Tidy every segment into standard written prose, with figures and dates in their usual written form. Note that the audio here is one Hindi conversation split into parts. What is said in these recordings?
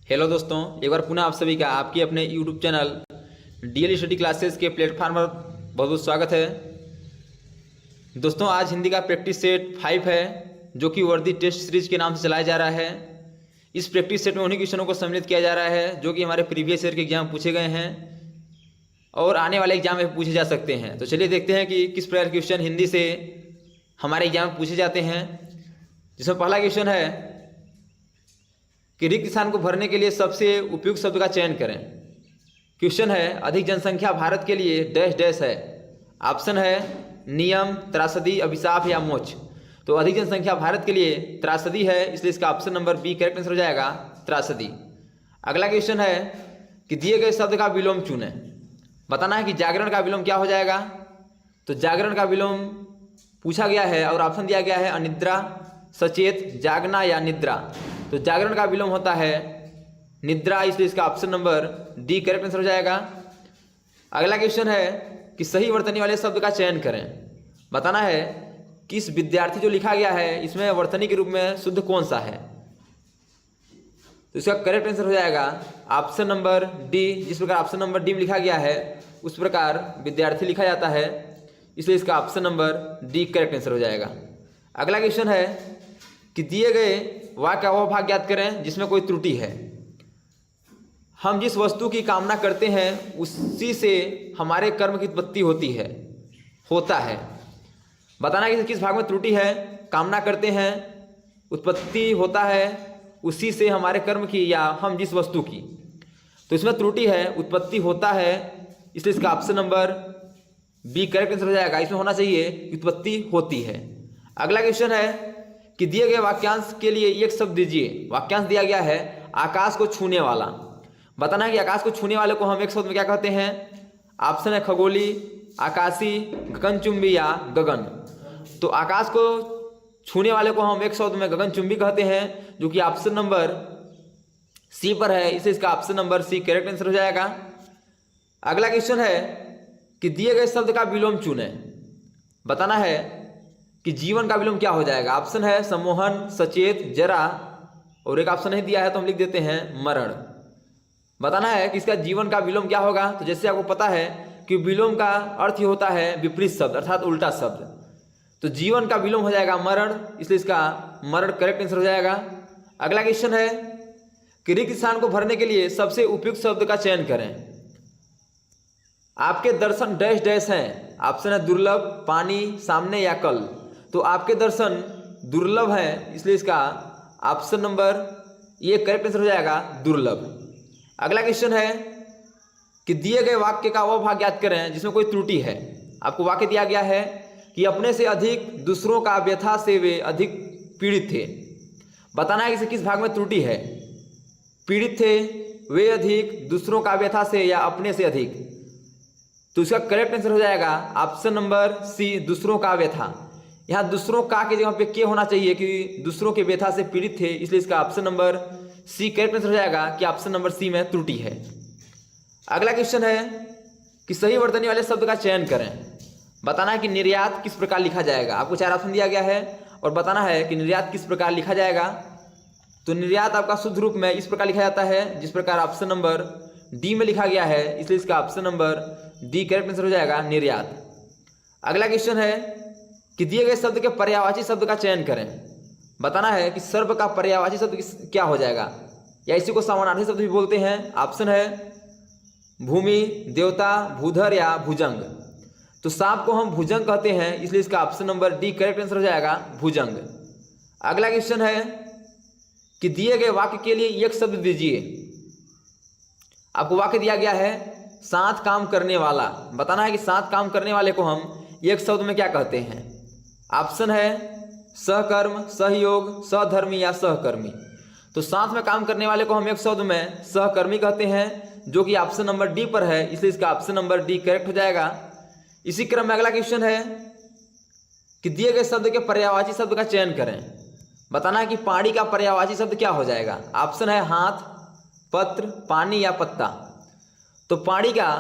हेलो दोस्तों, एक बार पुनः आप सभी का आपके अपने YouTube channel DL study classes के प्लेटफॉर्म पर बहुत बहुत स्वागत है। दोस्तों, आज हिंदी का प्रैक्टिस सेट 5 है जो कि वर्दी टेस्ट सीरीज के नाम से चलाया जा रहा है। इस प्रैक्टिस सेट में उन्हीं क्वेश्चनों को सम्मिलित किया जा रहा है जो कि हमारे प्रीवियस ईयर के एग्जाम पूछे गए हैं और आने वाले एग्जाम में पूछे जा सकते हैं। तो चलिए देखते हैं कि किस प्रकार के क्वेश्चन हिंदी से हमारे एग्जाम में पूछे जाते हैं। जिसमें पहला क्वेश्चन है कि रिक्त स्थान को भरने के लिए सबसे उपयुक्त शब्द का चयन करें। क्वेश्चन है अधिक जनसंख्या भारत के लिए डैश डैश है। ऑप्शन है नियम, त्रासदी, अभिशाप या मोक्ष। तो अधिक जनसंख्या भारत के लिए त्रासदी है, इसलिए इसका option number B correct answer हो जाएगा, त्रासदी। अगला क्वेश्चन है कि दिए गए शब्द का विलोम चुनें। बताना है कि जागरण का विलोम क्या हो जाएगा। तो जागरण का विलोम पूछा गया है और ऑप्शन दिया गया है अनिद्रा, सचेत, जागना या निद्रा। तो जागरण का विलोम होता है निद्रा, इसलिए इसका option number D correct answer हो जाएगा। अगला क्वेश्चन है कि सही वर्तनी वाले शब्द का चयन करें। बताना है कि इस विद्यार्थी जो लिखा गया है इसमें वर्तनी के रूप में शुद्ध कौन सा है। तो इसका करेक्ट आंसर हो जाएगा ऑप्शन नंबर डी। जिस प्रकार ऑप्शन नंबर डी में लिखा गया है उस प्रकार विद्यार्थी लिखा जाता है, इसलिए इसका option number D correct answer हो जाएगा। अगला क्वेश्चन है कि दिए गए वाक्य का वह भाग ज्ञात करें जिसमें कोई त्रुटि है। हम जिस वस्तु की कामना करते हैं उसी से हमारे कर्म की उत्पत्ति होता है। बताना कि किस भाग में त्रुटि है। कामना करते हैं, उत्पत्ति होता है उसी से हमारे कर्म की या हम जिस वस्तु की। तो इसमें त्रुटि है, उत्पत्ति होता है, इसलिए इसका option number B correct answer हो जाएगा। इसमें होना चाहिए उत्पत्ति होती है। अगला क्वेश्चन है कि दिए गए वाक्यांश के लिए एक शब्द दीजिए। वाक्यांश दिया गया है आकाश को छूने वाला। बताना है कि आकाश को छूने वाले को हम एक शब्द में क्या कहते हैं। ऑप्शन है खगोली, आकाशी, गगनचुंबी या गगन। तो आकाश को छूने वाले को हम एक शब्द में गगनचुंबी कहते हैं, जो कि ऑप्शन नंबर सी पर है, इसे इसका option number C correct answer हो जाएगा। अगला क्वेश्चन है कि दिए गए शब्द का विलोम चुने। बताना है कि जीवन का विलोम क्या हो जाएगा। ऑप्शन है सम्मोहन, सचेत, जरा, और एक ऑप्शन नहीं दिया है तो हम लिख देते हैं मरण। बताना है कि इसका जीवन का विलोम क्या होगा। तो जैसे आपको पता है कि विलोम का अर्थ ही होता है विपरीत शब्द अर्थात उल्टा शब्द। तो जीवन का विलोम हो जाएगा मरण, इसलिए इसका मरण करेक्ट आंसर हो जाएगा। अगला क्वेश्चन है कि रिक्त स्थान को भरने के लिए सबसे उपयुक्त शब्द का चयन करें। आपके दर्शन डैश डैश हैं। ऑप्शन है दुर्लभ, पानी, सामने या कल। तो आपके दर्शन दुर्लभ हैं, इसलिए इसका ऑप्शन नंबर ये करेक्ट आंसर हो जाएगा, दुर्लभ। अगला क्वेश्चन है कि दिए गए वाक्य का वह भाग याद करें जिसमें कोई त्रुटि है। आपको वाक्य दिया गया है कि अपने से अधिक दूसरों का व्यथा से वे अधिक पीड़ित थे। बताना है कि इसे किस भाग में त्रुटि है। पीड़ित थे, वे अधिक, दूसरों का व्यथा से या अपने से अधिक। तो इसका करेक्ट आंसर हो जाएगा ऑप्शन नंबर सी, दूसरों का व्यथा। यहाँ दूसरों का के जगह पे के होना चाहिए कि दूसरों के व्यथा से पीड़ित थे, इसलिए इसका option number C correct answer हो जाएगा कि ऑप्शन नंबर सी में त्रुटि है। अगला क्वेश्चन है कि सही वर्तनी वाले शब्द का चयन करें। बताना है कि निर्यात किस प्रकार लिखा जाएगा। आपको 4 ऑप्शन दिया गया है और बताना है कि निर्यात किस प्रकार लिखा जाएगा। तो निर्यात आपका शुद्ध रूप में इस प्रकार लिखा जाता है जिस प्रकार ऑप्शन नंबर डी में लिखा गया है, इसलिए इसका option number D correct answer हो जाएगा, निर्यात। अगला क्वेश्चन है कि दिए गए शब्द के पर्यायवाची शब्द का चयन करें। बताना है कि सर्प का पर्यायवाची शब्द क्या हो जाएगा, या इसी को समानार्थी शब्द भी बोलते हैं। ऑप्शन है भूमि, देवता, भूधर या भुजंग। तो सांप को हम भुजंग कहते हैं, इसलिए इसका option number D correct answer हो जाएगा, भुजंग। अगला क्वेश्चन है कि दिए गए वाक्य के लिए एक शब्द दीजिए। आपको वाक्य दिया गया है साथ काम करने वाला। बताना है कि साथ काम करने वाले को हम एक शब्द में क्या कहते हैं। ऑप्शन है सहकर्म, सहयोग, सहधर्मी या सहकर्मी। तो साथ में काम करने वाले को हम एक शब्द में सहकर्मी कहते हैं, जो कि ऑप्शन नंबर डी पर है, इसलिए इसका ऑप्शन नंबर डी करेक्ट हो जाएगा। इसी क्रम में अगला क्वेश्चन है कि दिए गए शब्द के पर्यायवाची शब्द का चयन करें। बताना है कि पानी का पर्यायवाची शब्द क्या हो जाएगा। ऑप्शन है हाथ, पत्र, पानी या पत्ता। तो पानी का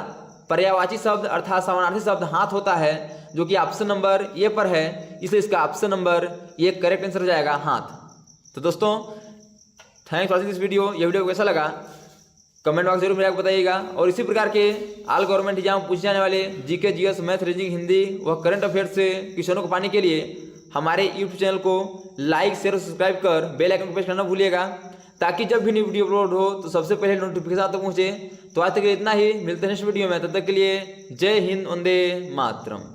पर्यायवाची शब्द अर्थात समानार्थी शब्द हाथ होता है, जो कि ऑप्शन नंबर ए पर है, इसलिए इसका option number A correct answer हो जाएगा, हाथ। तो दोस्तों thanks for watching this video. ये वीडियो कैसा लगा कमेंट बॉक्स जरूर मेरे को बताइएगा। और इसी प्रकार के ऑल गवर्नमेंट एग्जाम पूछे जाने वाले GK, GS, math, reasoning, Hindi व करंट अफेयर्स से क्वेश्चनों को पाने के लिए हमारे यूट्यूब चैनल को लाइक, शेयर और सब्सक्राइब कर बेल आइकन को प्रेस करना भूलिएगा, ताकि जब भी न्यू वीडियो अपलोड हो तो सबसे पहले नोटिफिकेशन आप तक पहुंचे। तो आज तक इतना ही, मिलते हैं नेक्स्ट वीडियो में। तब तक के लिए जय हिंद, वंदे मातरम।